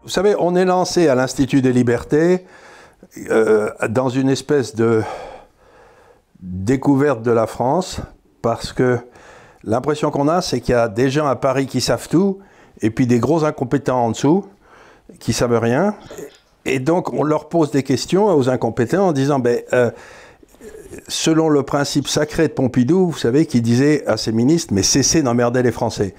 Vous savez, on est lancé à l'Institut des Libertés dans une espèce de découverte de la France, parce que l'impression qu'on a, c'est qu'il y a des gens à Paris qui savent tout, et puis des gros incompétents en dessous, qui savent rien. Et donc, on leur pose des questions aux incompétents en disant, selon le principe sacré de Pompidou, vous savez, qui disait à ses ministres, mais cessez d'emmerder les Français.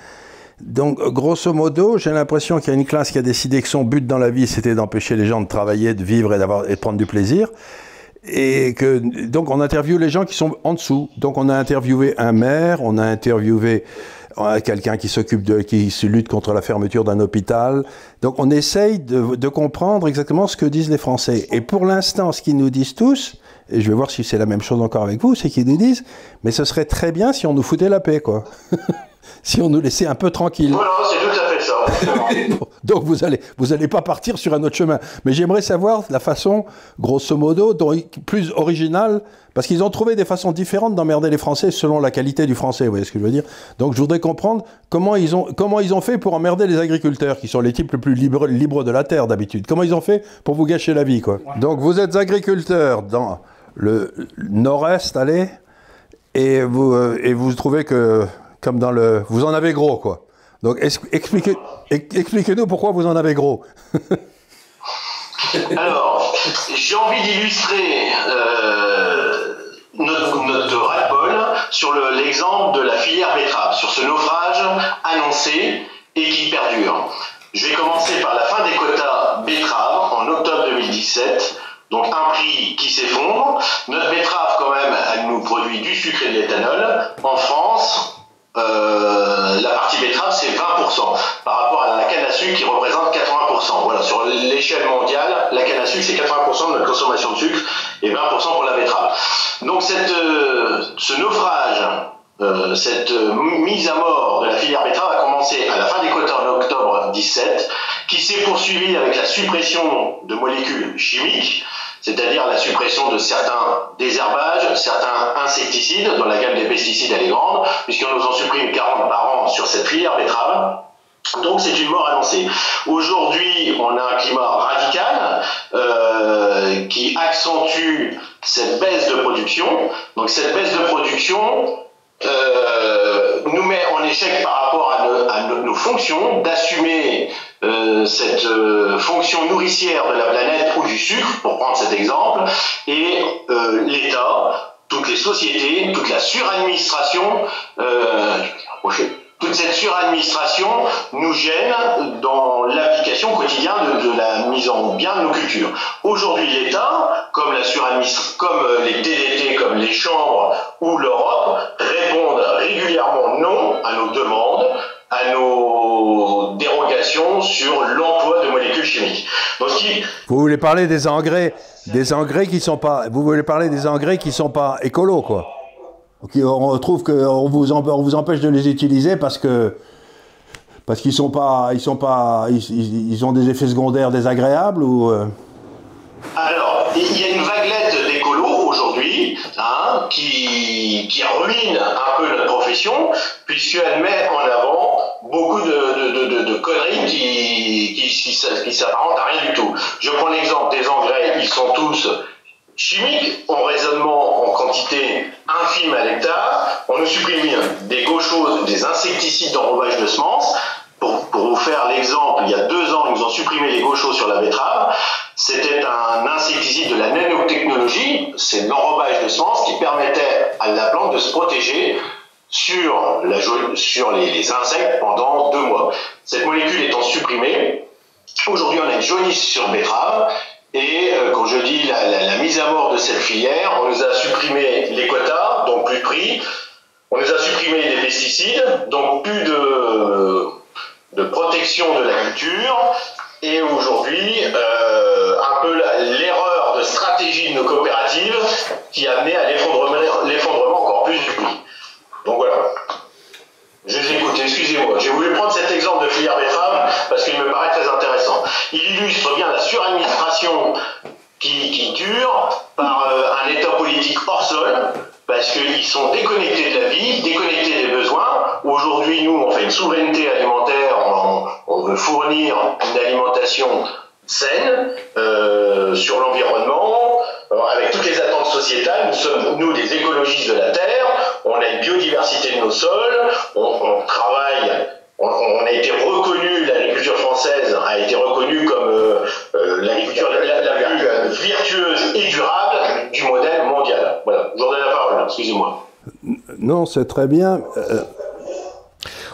Donc, grosso modo, j'ai l'impression qu'il y a une classe qui a décidé que son but dans la vie, c'était d'empêcher les gens de travailler, de vivre et de prendre du plaisir. Et que, donc, on interviewe les gens qui sont en dessous. Donc, on a interviewé un maire, on a interviewé quelqu'un qui qui lutte contre la fermeture d'un hôpital. Donc, on essaye de comprendre exactement ce que disent les Français. Et pour l'instant, ce qu'ils nous disent tous, et je vais voir si c'est la même chose encore avec vous, c'est qu'ils nous disent, mais ce serait très bien si on nous foutait la paix, quoi. Si on nous laissait un peu tranquille. Voilà, c'est tout à fait ça. Donc vous allez pas partir sur un autre chemin. Mais j'aimerais savoir la façon, grosso modo, plus originale, parce qu'ils ont trouvé des façons différentes d'emmerder les Français selon la qualité du français, vous voyez ce que je veux dire. Donc je voudrais comprendre comment ils ont fait pour emmerder les agriculteurs, qui sont les types les plus libres de la terre d'habitude. Comment ils ont fait pour vous gâcher la vie, quoi. Donc vous êtes agriculteur dans le nord-est, allez, et vous trouvez que... Comme dans vous en avez gros, quoi. Donc, expliquez-nous pourquoi vous en avez gros. Alors, j'ai envie d'illustrer notre ras-le-bol sur l'exemple de la filière betterave, sur ce naufrage annoncé et qui perdure. Je vais commencer par la fin des quotas betterave en octobre 2017. Donc un prix qui s'effondre. Notre betterave, quand même, elle nous produit du sucre et de l'éthanol. En France... la partie betterave, c'est 20% par rapport à la canne à sucre qui représente 80%. Voilà, sur l'échelle mondiale, la canne à sucre, c'est 80% de notre consommation de sucre et 20% pour la betterave. Donc ce naufrage, cette mise à mort de la filière betterave a commencé à la fin des quotas en octobre 2017, qui s'est poursuivie avec la suppression de molécules chimiques, c'est-à-dire la suppression de certains désherbages, certains insecticides, dont la gamme des pesticides elle est grande, puisqu'on nous en supprime 40 par an sur cette filière betterave. Donc c'est une mort annoncée. Aujourd'hui, on a un climat radical qui accentue cette baisse de production. Donc cette baisse de production nous met en échec par rapport à nos fonctions, d'assumer cette fonction nourricière de la planète ou du sucre, pour prendre cet exemple, et l'État, toutes les sociétés, toute la suradministration, toute cette suradministration nous gêne dans l'application quotidienne de la mise en bien de nos cultures. Aujourd'hui, l'État, comme les TDT, comme les chambres ou l'Europe, répondent régulièrement non à nos demandes, à nos dérogations sur l'emploi de molécules chimiques. Donc, vous voulez parler des engrais qui sont pas. Vous voulez parler des engrais qui sont pas écolos, quoi. On trouve qu'on vous empêche de les utiliser parce qu'ils ont des effets secondaires désagréables ou. Alors, il y a une vaguelette d'écolos aujourd'hui qui ruine un peu notre profession, puisqu'elle met en avant beaucoup de conneries qui s'apparentent à rien du tout. Je prends l'exemple des engrais, ils sont tous chimiques, en raisonnement en quantité infime à l'hectare. On nous supprime des gauchos, des insecticides d'enrobage de semences. Pour vous faire l'exemple, il y a 2 ans, ils nous ont supprimé les gauchos sur la betterave. C'était un insecticide de la nanotechnologie, c'est l'enrobage de semences qui permettait à la plante de se protéger sur les insectes pendant 2 mois. Cette molécule étant supprimée, aujourd'hui on a une jaunisse sur betterave. Et quand je dis la mise à mort de cette filière, on nous a supprimé les quotas, donc plus de prix. On nous a supprimé des pesticides, donc plus de protection de la culture. Et aujourd'hui, un peu l'erreur de stratégie de nos coopératives qui a amené à l'effondrement encore plus du prix. Donc voilà. Je vous écoute, excusez-moi. J'ai voulu prendre cet exemple de filière betterave parce qu'il me paraît très intéressant. Il illustre bien la suradministration qui dure par un état politique hors sol, parce qu'ils sont déconnectés de la vie, déconnectés des besoins. besoins. Aujourd'hui, nous, on fait une souveraineté alimentaire, on veut fournir une alimentation saine, sur l'environnement, avec toutes les attentes sociétales. Nous sommes, nous, des écologistes de la terre, on a une biodiversité de nos sols, on travaille, on a été reconnu, l'agriculture française a été reconnue comme l'agriculture la plus vertueuse et durable du modèle mondial. Voilà, je vous redonne la parole, excusez-moi. Non, c'est très bien.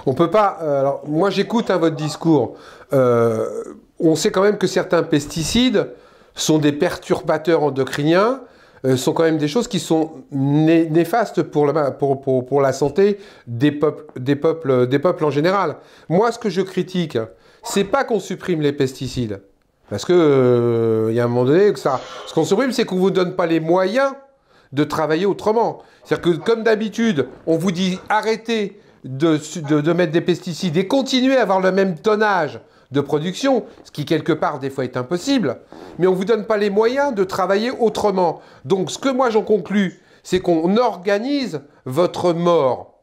On peut pas... alors, moi, j'écoute votre discours. On sait quand même que certains pesticides sont des perturbateurs endocriniens, sont quand même des choses qui sont néfastes pour la santé des peuples en général. Moi, ce que je critique, c'est pas qu'on supprime les pesticides. Parce que, y a un moment donné, ce qu'on supprime, c'est qu'on vous donne pas les moyens de travailler autrement. C'est-à-dire que, comme d'habitude, on vous dit arrêtez de mettre des pesticides et continuez à avoir le même tonnage de production, ce qui quelque part des fois est impossible, mais on ne vous donne pas les moyens de travailler autrement. Donc ce que moi j'en conclus, c'est qu'on organise votre mort,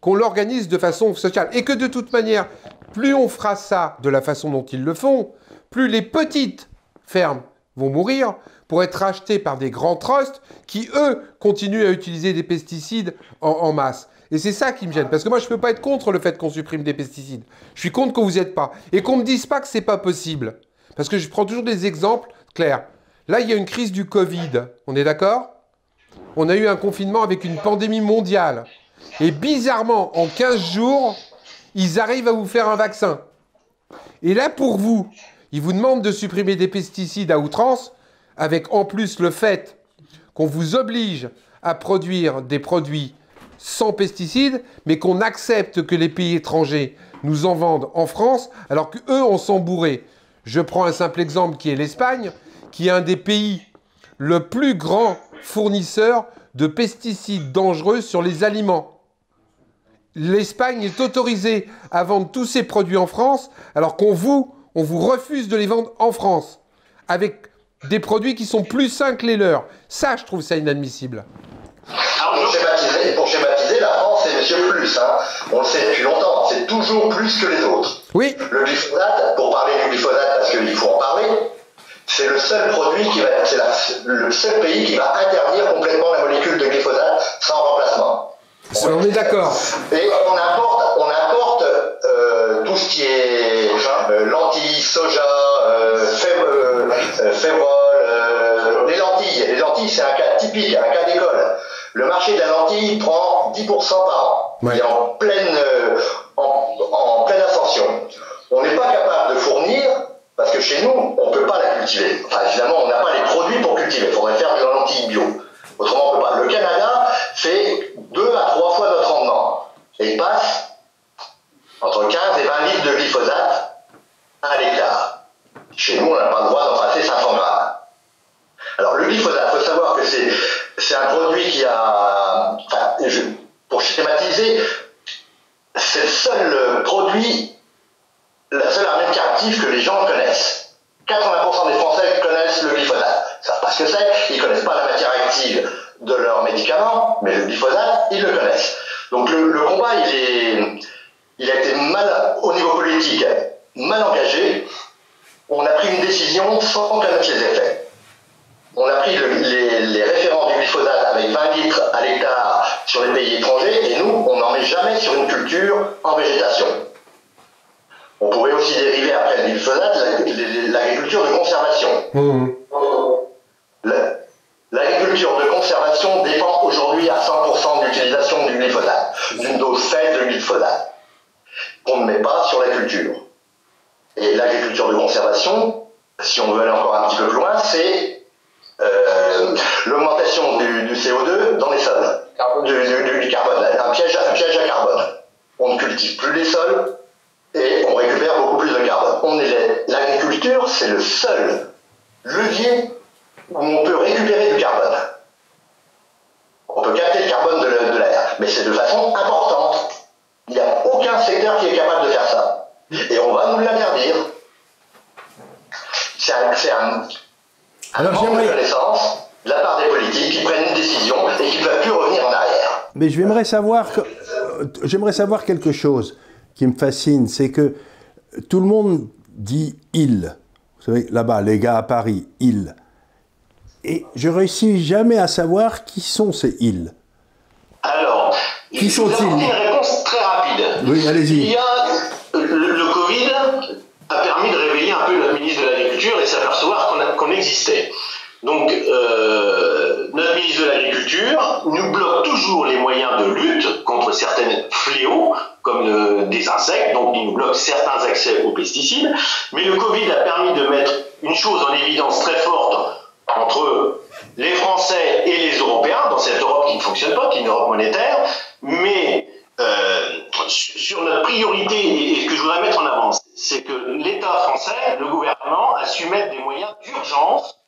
qu'on l'organise de façon sociale, et que de toute manière, plus on fera ça de la façon dont ils le font, plus les petites fermes vont mourir pour être rachetées par des grands trusts qui, eux, continuent à utiliser des pesticides en masse. Et c'est ça qui me gêne, parce que moi, je ne peux pas être contre le fait qu'on supprime des pesticides. Je suis contre que vous n'y êtes pas. Et qu'on ne me dise pas que ce n'est pas possible. Parce que je prends toujours des exemples clairs. Là, il y a une crise du Covid. On est d'accord? On a eu un confinement avec une pandémie mondiale. Et bizarrement, en 15 jours, ils arrivent à vous faire un vaccin. Et là, pour vous, ils vous demandent de supprimer des pesticides à outrance, avec en plus le fait qu'on vous oblige à produire des produits sans pesticides, mais qu'on accepte que les pays étrangers nous en vendent en France, alors qu'eux, on s'en bourré. Je prends un simple exemple qui est l'Espagne, qui est un des pays le plus grand fournisseur de pesticides dangereux sur les aliments. L'Espagne est autorisée à vendre tous ses produits en France, alors on vous refuse de les vendre en France, avec des produits qui sont plus sains que les leurs. Ça, je trouve ça inadmissible. Pour schématiser, la France, c'est Monsieur Plus. Hein. On le sait depuis longtemps. C'est toujours plus que les autres. Oui. Le glyphosate, pour parler du glyphosate, parce qu'il faut en parler, c'est le seul produit le seul pays qui va interdire complètement la molécule de glyphosate sans remplacement. On est d'accord. Et on importe tout ce qui est lentilles, soja, févrole, les lentilles. Les lentilles, c'est un cas typique, un cas d'école. Le marché de la lentille prend 10% par an. Ouais. Il est en pleine ascension. On n'est pas capable de fournir, parce que chez nous, on ne peut pas la cultiver. Enfin, finalement, on n'a pas les produits pour cultiver. Il faudrait faire de la lentille bio. Autrement, on ne peut pas. Le Canada fait 2 à 3 fois notre rendement. Et il passe entre 15 et 20 litres de glyphosate à l'hectare. Chez nous, on n'a pas le droit d'en passer 500 grammes. Alors, le glyphosate, il faut savoir que c'est un produit qui a... Enfin, pour schématiser, c'est le seul produit, la seule arme active que les gens connaissent. 80% des Français connaissent le glyphosate. Ils ne savent pas ce que c'est, ils ne connaissent pas la matière active de leurs médicaments, mais le glyphosate, ils le connaissent. Donc le combat, il a été mal, au niveau politique, mal engagé. On a pris une décision sans connaître les effets. On a pris les références du glyphosate avec 20 litres à l'hectare sur les pays étrangers, et nous, on n'en met jamais sur une culture en végétation. On pourrait aussi dériver après le glyphosate l'agriculture de conservation. L'agriculture de conservation dépend aujourd'hui à 100% de l'utilisation du glyphosate, d'une dose faible de glyphosate, qu'on ne met pas sur la culture. Et l'agriculture de conservation, si on veut aller encore un petit peu plus loin, c'est l'augmentation du CO2 dans les sols, du carbone, un piège à carbone. On ne cultive plus les sols et on récupère beaucoup plus de carbone. L'agriculture, c'est le seul levier où on peut récupérer du carbone. On peut capter le carbone de l'air, mais c'est de façon importante. Il n'y a aucun secteur qui est capable de faire ça. Et on va nous l'interdire. C'est un manque de connaissance de la part des politiques qui prennent une décision et qui ne peuvent plus revenir en arrière. Mais j'aimerais savoir, j'aimerais savoir quelque chose qui me fascine, c'est que tout le monde dit « il ». Vous savez, là-bas, les gars à Paris, « il ». Et je réussis jamais à savoir qui sont ces « ils ». Alors, qui sont-ils? Une réponse très rapide. Oui, allez-y. Le Covid a permis de réveiller un peu notre ministre de l'Agriculture et s'apercevoir qu'on existait. Donc, notre ministre de l'Agriculture nous bloque toujours les moyens de lutte contre certains fléaux, comme des insectes, donc il nous bloque certains accès aux pesticides. Mais le Covid a permis de mettre une chose en évidence très forte entre les Français et les Européens, dans cette Europe qui ne fonctionne pas, qui est une Europe monétaire, mais sur notre priorité, et ce que je voudrais mettre en avant, c'est que l'État français, le gouvernement, a su mettre des moyens d'urgence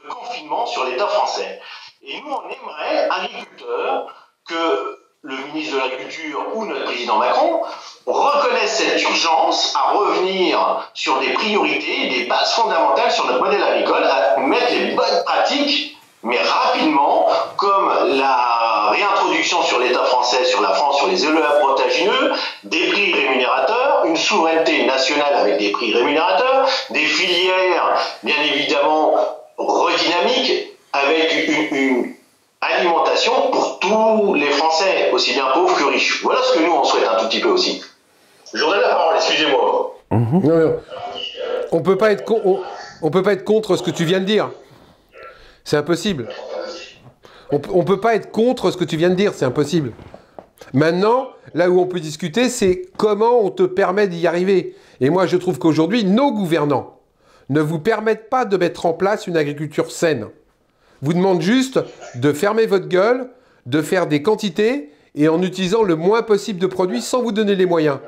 de confinement sur l'État français. Et nous, on aimerait, agriculteurs, que le ministre de l'Agriculture ou notre président Macron reconnaissent cette urgence à revenir sur des priorités, des bases fondamentales sur notre modèle agricole, à mettre les bonnes pratiques, mais rapidement, comme la réintroduction sur l'État français, sur la France, sur les éleveurs protagineux, des prix rémunérateurs, une souveraineté nationale avec des prix rémunérateurs, des filières, bien évidemment, redynamiques, avec une alimentation pour tous les Français, aussi bien pauvres que riches. Voilà ce que nous, on souhaite un tout petit peu aussi. Je vous donne la parole, excusez-moi. Non. On peut pas être contre ce que tu viens de dire. C'est impossible. On peut pas être contre ce que tu viens de dire, c'est impossible. Maintenant, là où on peut discuter, c'est comment on te permet d'y arriver. Et moi, je trouve qu'aujourd'hui, nos gouvernants ne vous permettent pas de mettre en place une agriculture saine. Vous demandent juste de fermer votre gueule, de faire des quantités et en utilisant le moins possible de produits sans vous donner les moyens.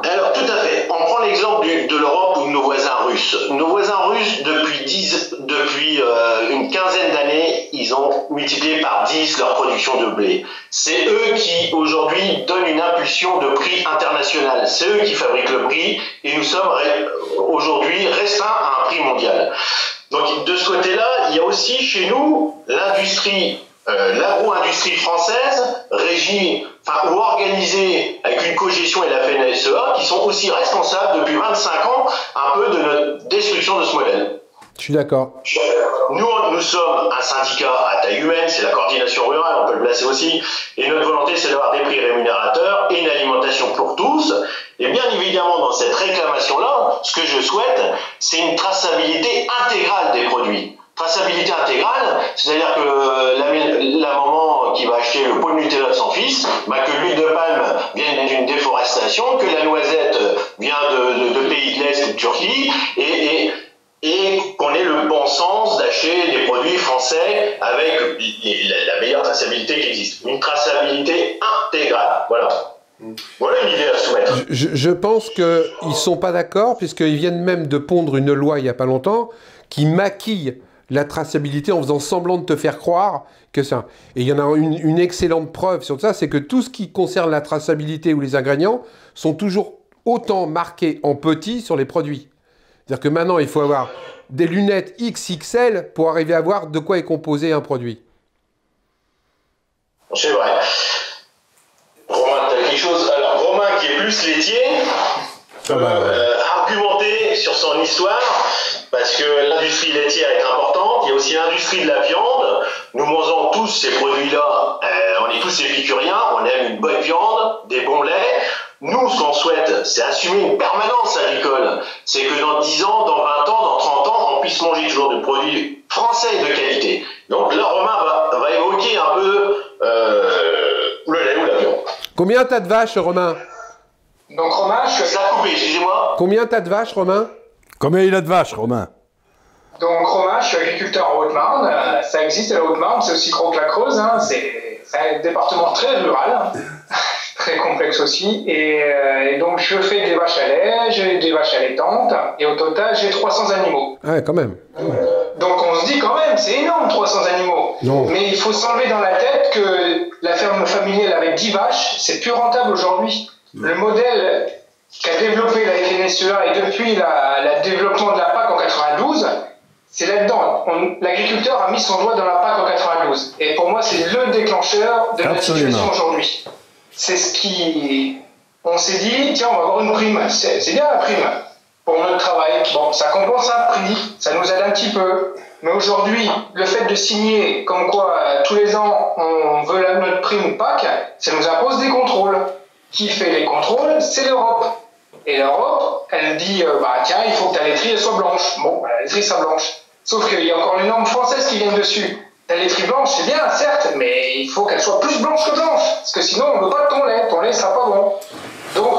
Alors, tout à fait. On prend l'exemple de l'Europe ou de nos voisins russes. Nos voisins russes, depuis une quinzaine d'années, ils ont multiplié par 10 leur production de blé. C'est eux qui, aujourd'hui, donnent une impulsion de prix international. C'est eux qui fabriquent le prix et nous sommes aujourd'hui restreints à un prix mondial. Donc, de ce côté-là, il y a aussi chez nous l'industrie, l'agro-industrie française régie, ou organisée avec une cogestion et la FNSEA, qui sont aussi responsables depuis 25 ans un peu de notre destruction de ce modèle. Je suis d'accord. Nous sommes un syndicat à taille humaine, c'est la coordination rurale, on peut le placer aussi, et notre volonté c'est d'avoir des prix rémunérateurs et une alimentation pour tous. Et bien évidemment, dans cette réclamation-là, ce que je souhaite, c'est une traçabilité intégrale des produits. Traçabilité intégrale, c'est-à-dire que la maman qui va acheter le pot de Nutella de son fils, que l'huile de palme vient d'une déforestation, que la noisette vient de pays de l'Est ou de Turquie, et qu'on ait le bon sens d'acheter des produits français avec la meilleure traçabilité qui existe. Une traçabilité intégrale. Voilà. Voilà une idée à soumettre. Je pense qu'ils ne sont pas d'accord, puisqu'ils viennent même de pondre une loi il n'y a pas longtemps qui maquille la traçabilité en faisant semblant de te faire croire que ça. Et il y en a une excellente preuve sur ça, c'est que tout ce qui concerne la traçabilité ou les ingrédients sont toujours autant marqués en petit sur les produits. C'est-à-dire que maintenant, il faut avoir des lunettes XXL pour arriver à voir de quoi est composé un produit. C'est vrai. Romain, tu as quelque chose. Alors, Romain, qui est plus laitier, argumenter sur son histoire, parce que l'industrie laitière est importante. Il y a aussi l'industrie de la viande. Nous mangeons tous ces produits-là. On est tous épicuriens. On aime une bonne viande, des bons laits. Nous, ce qu'on souhaite, c'est assumer une permanence agricole. C'est que dans 10 ans, dans 20 ans, dans 30 ans, on puisse manger toujours de produits français et de qualité. Donc là, Romain va évoquer un peu le lait ou la viande. Combien t'as de vaches, Romain? Donc Romain, je suis... Ça a coupé, excusez-moi. Combien t'as de vaches, Romain? Combien il a de vaches, Romain? Donc Romain, je suis agriculteur en Haute-Marne. Ça existe à la Haute-Marne, c'est aussi gros que la Creuse. Hein. C'est un département très rural, très complexe aussi. Et donc je fais des vaches à lait, j'ai des vaches allaitantes. Et au total, j'ai 300 animaux. Ouais, quand même. Donc on se dit quand même, c'est énorme 300 animaux. Non. Mais il faut s'enlever dans la tête que la ferme familiale avec 10 vaches, c'est plus rentable aujourd'hui. Le modèle qu'a développé la FNSEA et depuis le développement de la PAC en 92, C'est là-dedans. L'agriculteur a mis son doigt dans la PAC en 92. Et pour moi, c'est le déclencheur de la situation aujourd'hui. C'est ce qui... On s'est dit, tiens, on va avoir une prime. C'est bien la prime pour notre travail. Bon, ça compense un prix, ça nous aide un petit peu. Mais aujourd'hui, le fait de signer comme quoi tous les ans on veut notre prime PAC, ça nous impose des contrôles. Qui fait les contrôles? C'est l'Europe. Et l'Europe, elle dit, tiens, il faut que ta laiterie soit blanche. Bon, la laiterie soit blanche. Sauf qu'il y a encore les normes françaises qui viennent dessus. La laiterie blanche, c'est bien, certes, mais il faut qu'elle soit plus blanche que blanche. Parce que sinon, on ne veut pas de ton lait. Ton lait ne sera pas bon. Donc,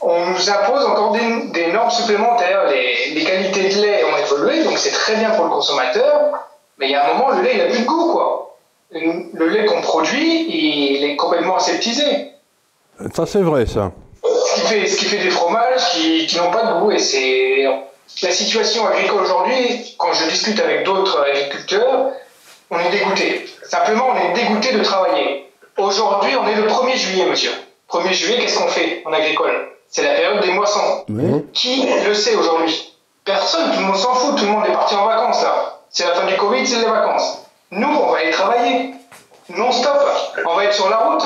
on nous impose encore des normes supplémentaires. Les qualités de lait ont évolué, donc c'est très bien pour le consommateur. Mais il y a un moment, le lait, il a plus de goût, quoi. Le lait qu'on produit, il est complètement aseptisé. Ça, c'est vrai, ça. Ce qui fait des fromages qui n'ont pas de goût. Et c'est la situation agricole aujourd'hui, quand je discute avec d'autres agriculteurs, on est dégoûté. Simplement, on est dégoûté de travailler. Aujourd'hui, on est le 1er juillet, monsieur. 1er juillet, qu'est-ce qu'on fait en agricole? C'est la période des moissons. Oui. Qui le sait aujourd'hui? Personne, tout le monde s'en fout, tout le monde est parti en vacances là. C'est la fin du Covid, c'est les vacances. Nous, on va aller travailler, non-stop, on va être sur la route.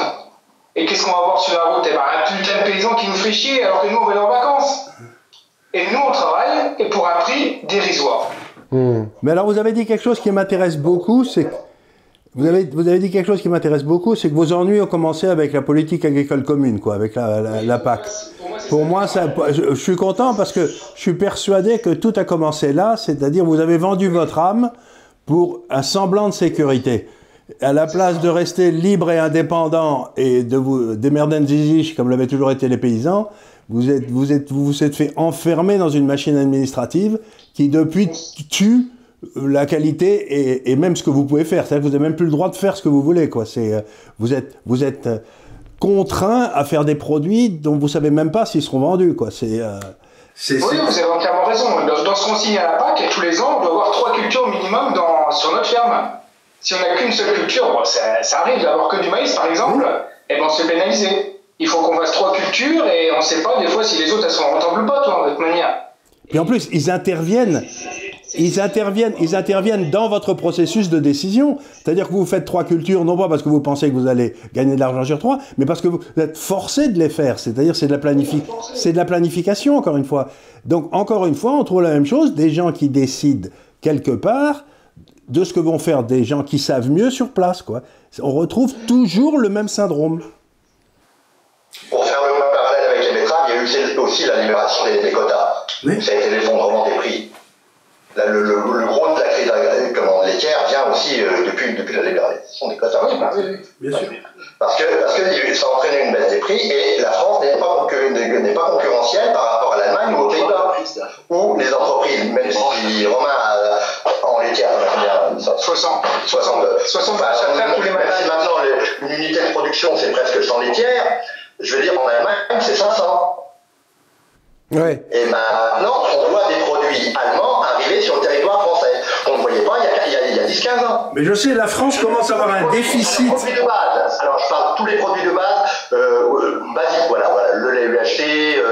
Et qu'est-ce qu'on va voir sur la route? Un putain de paysan qui nous fait chier alors que nous, on va aller en vacances. Et nous, on travaille, et pour un prix dérisoire. Mais alors, vous avez dit quelque chose qui m'intéresse beaucoup, c'est que vous avez dit quelque chose qui m'intéresse beaucoup, c'est que vos ennuis ont commencé avec la politique agricole commune, quoi, avec la PAC. Pour moi, je suis content parce que je suis persuadé que tout a commencé là, c'est-à-dire vous avez vendu votre âme pour un semblant de sécurité. À la place de rester libre et indépendant et de vous démerder en ziziche comme l'avaient toujours été les paysans, vous vous êtes fait enfermer dans une machine administrative qui depuis tue la qualité et même ce que vous pouvez faire. C'est-à-dire que vous n'avez même plus le droit de faire ce que vous voulez, quoi. Vous êtes contraint à faire des produits dont vous ne savez même pas s'ils seront vendus, quoi. Oui, vous avez entièrement raison. Dans ce qu'on signe à la PAC, tous les ans, on doit avoir 3 cultures minimum sur notre ferme. Si on n'a qu'une seule culture, ça arrive d'avoir que du maïs, par exemple, et on se fait pénaliser. Il faut qu'on fasse 3 cultures et on ne sait pas des fois si les autres elles sont rentables ou pas, de toute manière. Et en plus, ils interviennent dans votre processus de décision. C'est-à-dire que vous faites 3 cultures, non pas parce que vous pensez que vous allez gagner de l'argent sur 3, mais parce que vous êtes forcé de les faire. C'est-à-dire c'est de la planification, encore une fois. Donc, encore une fois, on trouve la même chose, des gens qui décident quelque part de ce que vont faire des gens qui savent mieux sur place, quoi. On retrouve toujours le même syndrome. Pour faire le parallèle avec les betteraves, il y a eu aussi la libération des quotas. Oui. Ça a été l'effondrement des prix. Là, le gros de la crise laitière vient aussi depuis la libéralisation des quotas. Oui, bien sûr. Parce que ça a entraîné une baisse des prix et la France n'est pas concurrentielle par rapport à l'Allemagne ou aux Pays-Bas. Où les entreprises, même si Romain en laitière, 60 tous les matins. Si maintenant une unité de production c'est presque 100 laitières, je veux dire en Allemagne c'est 500. Ouais. Et maintenant, on voit des produits allemands arriver sur le territoire français. On ne voyait pas il y a 10-15 ans. Mais je sais, la France commence à avoir un déficit. Les produits de base. Alors, je parle de tous les produits de base, basiques, voilà, le lait UHT,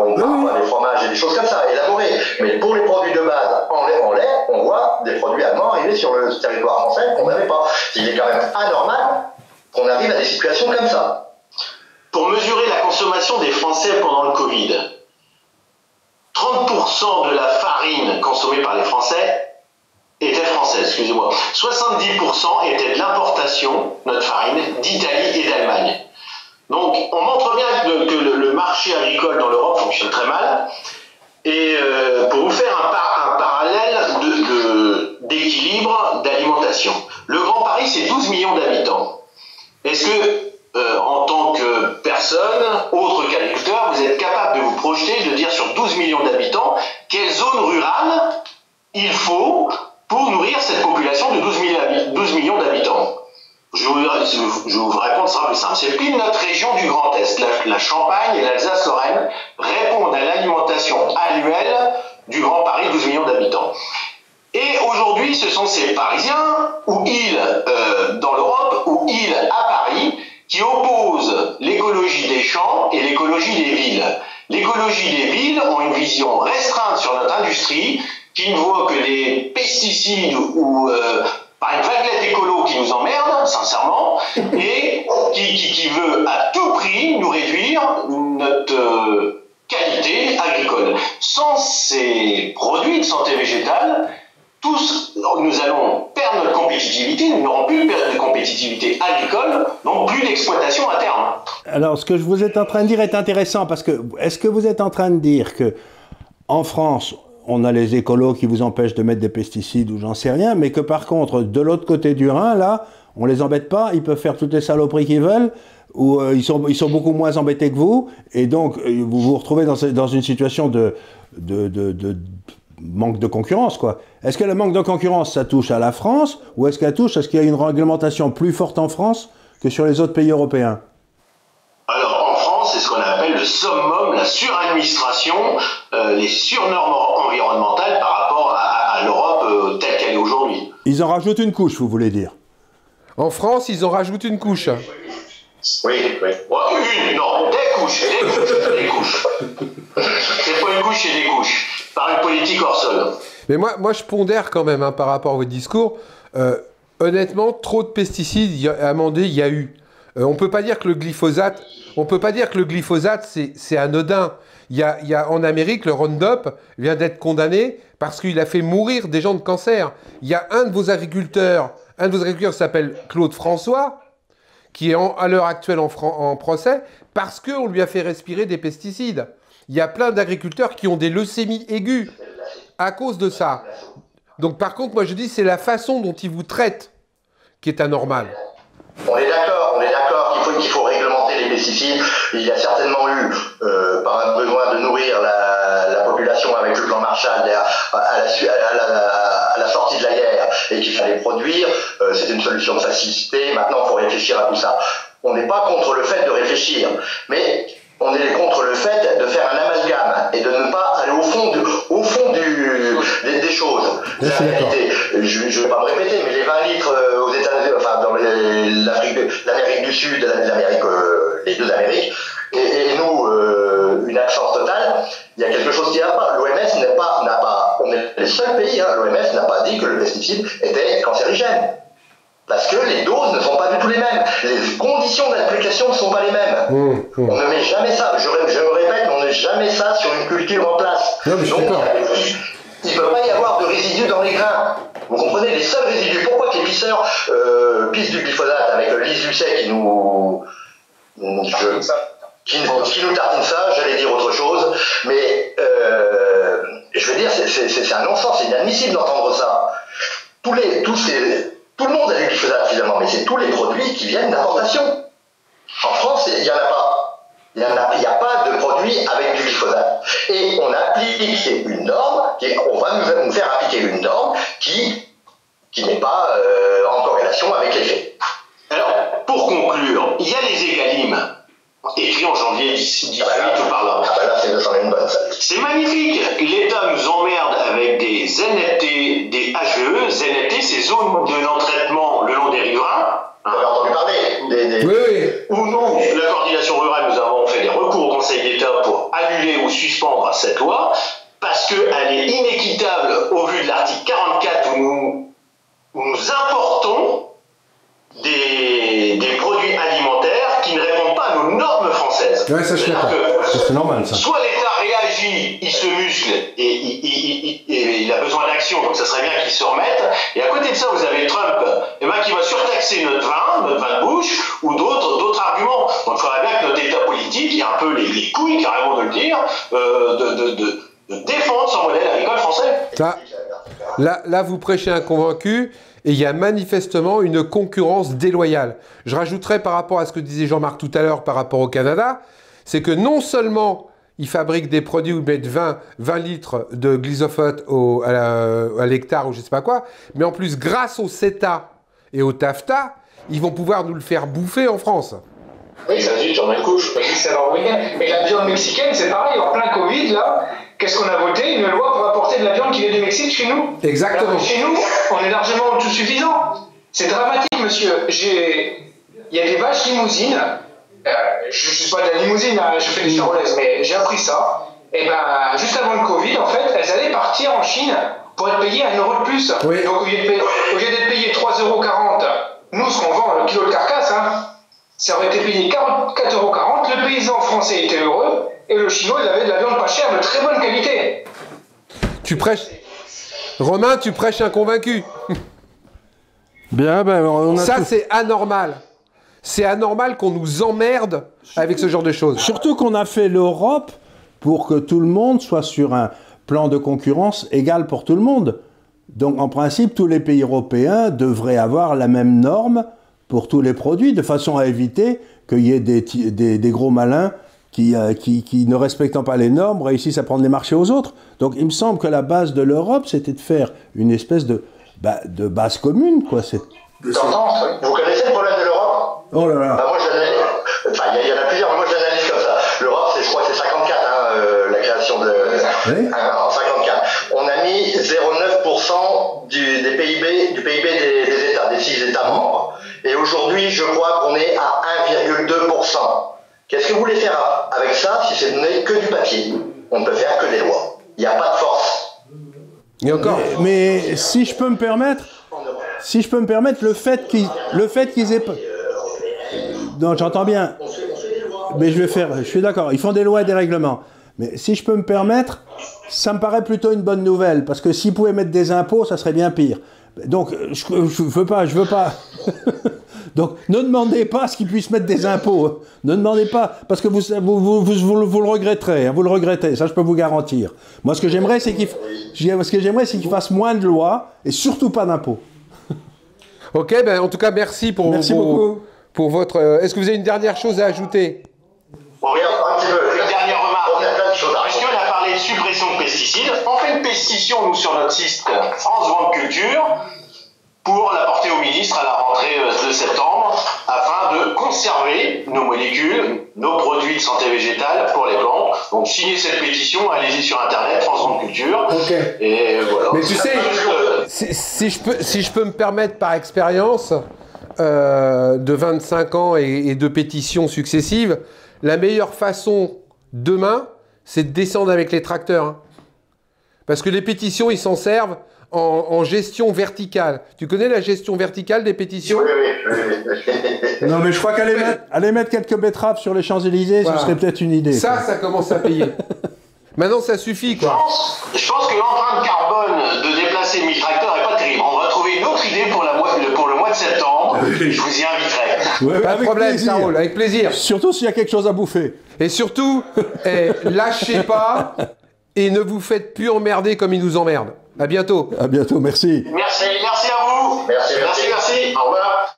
on parle des fromages et des choses comme ça, élaborées. Mais pour les produits de base en lait, on voit des produits allemands arriver sur le territoire français qu'on n'avait pas. Il est quand même anormal qu'on arrive à des situations comme ça. Pour mesurer la consommation des Français pendant le Covid, 30% de la farine consommée par les Français était française, excusez-moi. 70% était de l'importation, notre farine, d'Italie et d'Allemagne. Donc, on montre bien que le marché agricole dans l'Europe fonctionne très mal. Et pour vous faire un parallèle d'équilibre d'alimentation, le Grand Paris, c'est 12 millions d'habitants. Est-ce que en tant que personne, autre qu'agriculteur, vous êtes capable de vous projeter, de dire sur 12 millions d'habitants, quelle zone rurale il faut pour nourrir cette population de 12 millions d'habitants? Je vais vous répondre, ce sera plus simple. C'est pile notre région du Grand Est, la Champagne et l'Alsace-Lorraine répondent à l'alimentation annuelle du Grand Paris, 12 millions d'habitants. Et aujourd'hui, ce sont ces Parisiens, ou îles dans l'Europe, ou îles à Paris, qui oppose l'écologie des champs et l'écologie des villes. L'écologie des villes ont une vision restreinte sur notre industrie qui ne voit que des pesticides ou par une vaguelette écolo qui nous emmerde, sincèrement, et qui veut à tout prix nous réduire notre qualité agricole. Sans ces produits de santé végétale, tous, nous allons perdre notre compétitivité, nous n'aurons plus de compétitivité agricole, donc plus d'exploitation à terme. Alors, ce que vous êtes en train de dire est intéressant, parce que, est-ce que vous êtes en train de dire que, en France, on a les écolos qui vous empêchent de mettre des pesticides ou j'en sais rien, mais que par contre, de l'autre côté du Rhin, là, on les embête pas, ils peuvent faire toutes les saloperies qu'ils veulent, ou ils sont beaucoup moins embêtés que vous, et donc vous vous retrouvez dans une situation de manque de concurrence, quoi. Est-ce que le manque de concurrence, ça touche à la France, ou est-ce qu'elle touche à ce qu'il y a une réglementation plus forte en France que sur les autres pays européens? Alors, en France, c'est ce qu'on appelle le summum, la suradministration, les surnormes environnementales par rapport à l'Europe telle qu'elle est aujourd'hui. Ils en rajoutent une couche, vous voulez dire? En France, ils en rajoutent une couche. Oui. Non, des couches. C'est pas une couche, c'est des couches. Par une politique hors sol. Mais moi, je pondère quand même par rapport à votre discours. Honnêtement, trop de pesticides, à un moment donné, il y a eu. On peut pas dire que le glyphosate, c'est anodin. Il y a en Amérique, le Roundup vient d'être condamné parce qu'il a fait mourir des gens de cancer. Il y a un de vos agriculteurs s'appelle Claude François, qui est à l'heure actuelle en procès parce qu'on lui a fait respirer des pesticides. Il y a plein d'agriculteurs qui ont des leucémies aiguës à cause de ça. Donc par contre, moi je dis, c'est la façon dont ils vous traitent qui est anormale. On est d'accord qu'il faut réglementer les pesticides. Il y a certainement eu, par un besoin de nourrir la population avec le plan Marshall à la sortie de la guerre et qu'il fallait produire, c'était une solution de facilité. Maintenant, il faut réfléchir à tout ça. On n'est pas contre le fait de réfléchir, mais on est contre le fait de faire un amalgame et de ne pas aller au fond des choses. La réalité, je ne vais pas me répéter, mais les 20 litres aux États-Unis, enfin dans l'Amérique du Sud, les deux Amériques, et nous, une absence totale, il y a quelque chose qui n'a pas. L'OMS n'a pas, on est les seuls pays, l'OMS n'a pas dit que le pesticide était cancérigène. Parce que les doses ne sont pas du tout les mêmes. Les conditions d'application ne sont pas les mêmes. On ne met jamais ça. Je me répète, on ne met jamais ça sur une culture en place. Non, mais donc, il ne peut pas y avoir de résidus dans les grains. Vous comprenez, les seuls résidus. Pourquoi que les pisseurs pissent du glyphosate avec Lise Lucet qui nous tartine ça, j'allais dire autre chose. Mais je veux dire, c'est un non-sens, c'est inadmissible d'entendre ça. Tout le monde a du glyphosate finalement, mais c'est tous les produits qui viennent d'importation. En France, il n'y en a pas. Il n'y a pas de produits avec du glyphosate. Et on applique une norme, on va nous faire appliquer une norme qui n'est pas en corrélation avec les faits. Alors, pour conclure, il y a les EGalim, écrits en janvier 18 ou par là. Ah ben là, c'en est une bonne, ça. C'est magnifique. L'État nous emmerde avec des ZNT, des HVE. ZNT, c'est zones de non-traitement le long des riverains. On a entendu parler. Oui. Où nous, la coordination rurale, nous avons fait des recours au Conseil d'État pour annuler ou suspendre cette loi, parce qu'elle est inéquitable au vu de l'article 44 où nous importons des produits alimentaires qui ne répondent pas à nos normes françaises. Ouais, ça je sais pas. C'est normal ça. Soit l'État réagit, il se muscle et il a besoin d'action, donc ça serait bien qu'il se remette. Et à côté de ça, vous avez Trump qui va surtaxer notre vin de bouche ou d'autres arguments. Donc il faudrait bien que notre État politique ait un peu les couilles, carrément de le dire, de défendre son modèle agricole français. Ça, là, vous prêchez un convaincu. Et il y a manifestement une concurrence déloyale. Je rajouterais par rapport à ce que disait Jean-Marc tout à l'heure par rapport au Canada, c'est que non seulement ils fabriquent des produits où ils mettent 20 litres de glyphosate à l'hectare ou je ne sais pas quoi, mais en plus, grâce au CETA et au TAFTA, ils vont pouvoir nous le faire bouffer en France. Oui, ça dit, j'en ai une couche. Mais la viande mexicaine, c'est pareil, en plein Covid, là, qu'est-ce qu'on a voté? Une loi pour apporter de la viande qui vient du Mexique chez nous. Exactement. Alors, chez nous, on est largement autosuffisant. C'est dramatique, monsieur. Il y a des vaches limousines. Je ne suis pas de la limousine, je fais des charolaises, mais j'ai appris ça. Et ben, juste avant le Covid, en fait, elles allaient partir en Chine pour être payé 1 euro de plus. Oui. Donc au lieu d'être payé 3,40 €, nous ce qu'on vend le kilo de carcasse, hein, ça aurait été payé 4,40 €, le paysan français était heureux, et le chinois il avait de la viande pas chère, de très bonne qualité. Tu prêches... Romain, tu prêches un convaincu. Bien, ben, on a Ça, tout. c'est anormal. C'est anormal qu'on nous emmerde avec ce genre de choses. Surtout qu'on a fait l'Europe pour que tout le monde soit sur un plan de concurrence égal pour tout le monde. Donc, en principe, tous les pays européens devraient avoir la même norme pour tous les produits, de façon à éviter qu'il y ait des gros malins qui, ne respectant pas les normes, réussissent à prendre les marchés aux autres. Donc, il me semble que la base de l'Europe, c'était de faire une espèce de base commune, quoi. D'entente, oui. Vous connaissez le problème de l'Europe? Oh là là. Bah, moi, j'analyse. Enfin, il y en a plusieurs, mais moi, j'analyse comme ça. L'Europe, je crois que c'est 54, la création de. Oui. En 54. On a mis 0,9% du PIB des États, des 6 États membres. Et aujourd'hui, je crois qu'on est à 1,2%. Qu'est-ce que vous voulez faire avec ça si ce n'est que du papier? On ne peut faire que des lois. Il n'y a pas de force. Et encore. Mais si je peux me permettre, le fait qu'ils aient pas... Non, j'entends bien. Mais je suis d'accord, ils font des lois et des règlements. Mais si je peux me permettre, ça me paraît plutôt une bonne nouvelle, parce que s'ils pouvaient mettre des impôts, ça serait bien pire. Donc, je veux pas. Donc, ne demandez pas à ce qu'ils puissent mettre des impôts. Hein. Ne demandez pas, parce que vous le regretterez. Hein, vous le regrettez, ça je peux vous garantir. Moi, ce que j'aimerais, c'est qu'ils fassent moins de lois et surtout pas d'impôts. Ok, ben en tout cas, merci pour beaucoup. Pour votre... Est-ce que vous avez une dernière chose à ajouter? Regarde un petit peu. Une dernière remarque. On a plein de choses à Puisqu'on a parlé de suppression de pesticides, on fait une pétition, nous, sur notre site France Vente Culture, pour la porter au ministre à la rentrée de septembre, afin de conserver nos molécules, nos produits de santé végétale pour les plantes. Donc, signez cette pétition, allez-y sur Internet, France Vente Culture. Ok. Et voilà. Mais tu sais, si je peux me permettre par expérience de 25 ans et de pétitions successives, la meilleure façon demain, c'est de descendre avec les tracteurs. Hein. Parce que les pétitions, ils s'en servent en gestion verticale. Tu connais la gestion verticale des pétitions? Oui. Non, mais je crois qu'aller mettre quelques betteraves sur les Champs-Élysées, Voilà. ce serait peut-être une idée. Ça commence à payer. Maintenant, ça suffit, quoi. Je pense que l'empreinte carbone de déplacer 1000 tracteurs n'est pas terrible. On va trouver une autre idée pour le mois de septembre. Je vous y inviterai. Ouais, Pas de avec problème, plaisir. ça roule, avec plaisir. Surtout s'il y a quelque chose à bouffer. Et surtout, lâchez pas et ne vous faites plus emmerder comme ils nous emmerdent. À bientôt. À bientôt, merci. Merci à vous. Merci. Au revoir.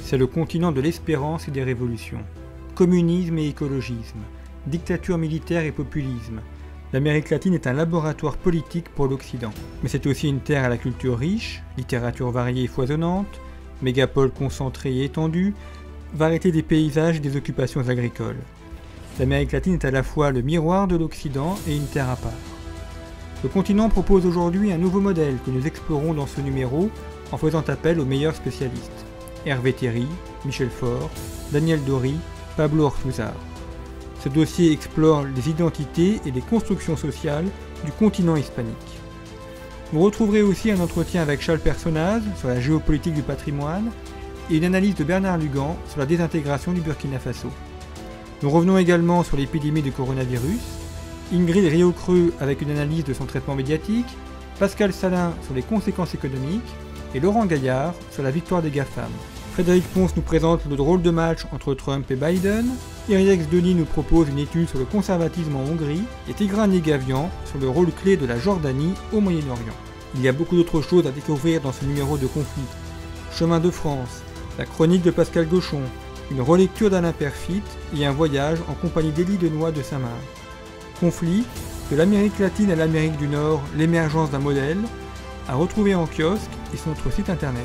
C'est le continent de l'espérance et des révolutions. Communisme et écologisme, dictature militaire et populisme. L'Amérique latine est un laboratoire politique pour l'Occident. Mais c'est aussi une terre à la culture riche, littérature variée et foisonnante, mégapole concentrée et étendue, variété des paysages et des occupations agricoles. L'Amérique latine est à la fois le miroir de l'Occident et une terre à part. Le continent propose aujourd'hui un nouveau modèle que nous explorons dans ce numéro en faisant appel aux meilleurs spécialistes. Hervé Théry, Michel Faure, Daniel Dory, Pablo Ortúzar. Ce dossier explore les identités et les constructions sociales du continent hispanique. Vous retrouverez aussi un entretien avec Charles Personnaz sur la géopolitique du patrimoine et une analyse de Bernard Lugan sur la désintégration du Burkina Faso. Nous revenons également sur l'épidémie du coronavirus, Ingrid Riocreux avec une analyse de son traitement médiatique, Pascal Salin sur les conséquences économiques et Laurent Gaillard sur la victoire des GAFAM. Frédéric Ponce nous présente le drôle de match entre Trump et Biden, Iriax Denis nous propose une étude sur le conservatisme en Hongrie et Tigran Negavian sur le rôle clé de la Jordanie au Moyen-Orient. Il y a beaucoup d'autres choses à découvrir dans ce numéro de Conflit. Chemin de France, la chronique de Pascal Gauchon, une relecture d'Alain Perfit et un voyage en compagnie d'Élie Denoy de Saint-Marc. Conflit, de l'Amérique latine à l'Amérique du Nord, l'émergence d'un modèle, à retrouver en kiosque et sur notre site internet.